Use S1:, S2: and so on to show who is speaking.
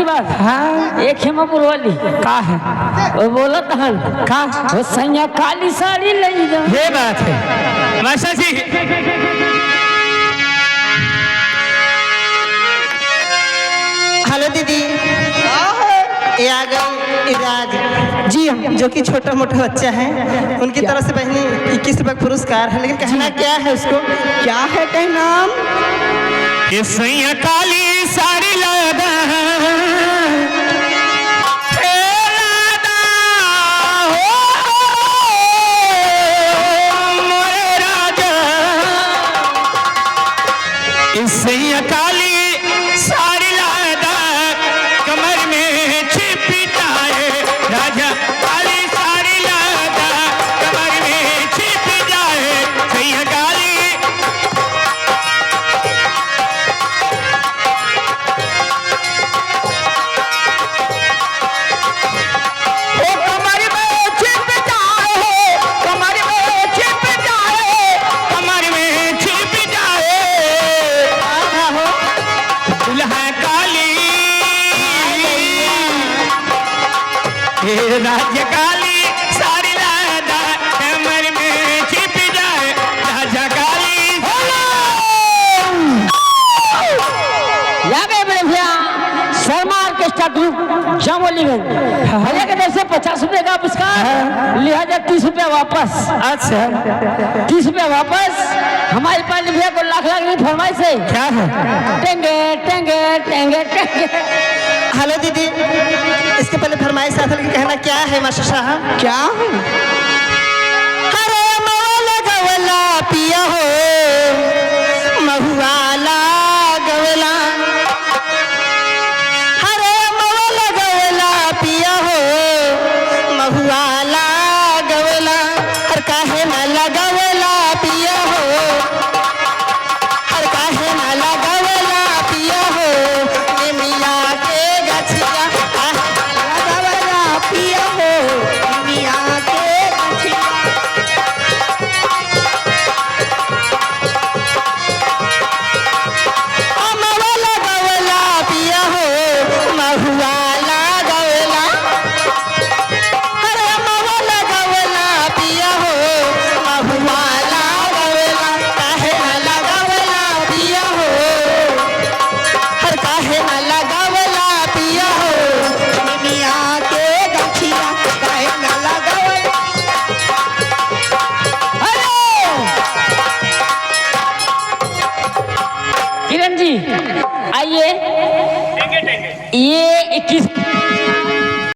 S1: बात।
S2: हाँ
S1: एक हेमापुर वाली
S2: का है
S1: वो बोलत हन
S2: का
S1: वो सैया काली साड़ी ले जा।
S2: ये बात है मास्टर जी।
S3: हेलो दीदी, ये आ गई इराज जी, जो कि छोटा मोटा बच्चा है, उनकी तरफ से बहनी 21 रुपये पुरस्कार है। लेकिन कहना क्या है उसको, क्या है कहना,
S2: ये सैया काली साड़ी लादा सैया काली साड़ी लादा कमर में छिपटाए राजा काली साड़ी लादा कमर में छिप जाए सैया काली। राज्य काली साड़ी लादा कमर में छिप जाए राजा काली।
S1: याद है बड़े भैया शर्मा ऑर्केस्ट्रा ग्रुप जामोलीगंज भैया के तरफ से 50 रुपए का पुरस्कार, लिहाजा 30 रुपया वापस।
S2: अच्छा
S1: 30 रुपया वापस। हमारे पास भैया को लाख लाख की फरमाइश है।
S2: क्या है
S1: टेंगे टेंगे टेंगे टेंगे।
S3: हेलो दीदी, इसके पहले फरमाइश आता, लेकिन कहना क्या है मास्टर साहब, क्या है, अरे मवाला गवला पिया हो महुआला गवला, अरे मवाला गवला पिया हो महुआला गवला, हर काहे न लगवला पिया हो, हर काहे न लगवला पिया हो, ये मिया के गछिया लगवला पिया हो, मिया के गछिया। अमवाला गवला पिया हो महुआला गवला, अरे मवाला गवला पिया हो महुआला गवला, काहे न लगवला पिया हो, हर काहे न लगवला पिया हो, मिया के गछिया काहे न लगवला।
S1: किरण जी आइए, ये 21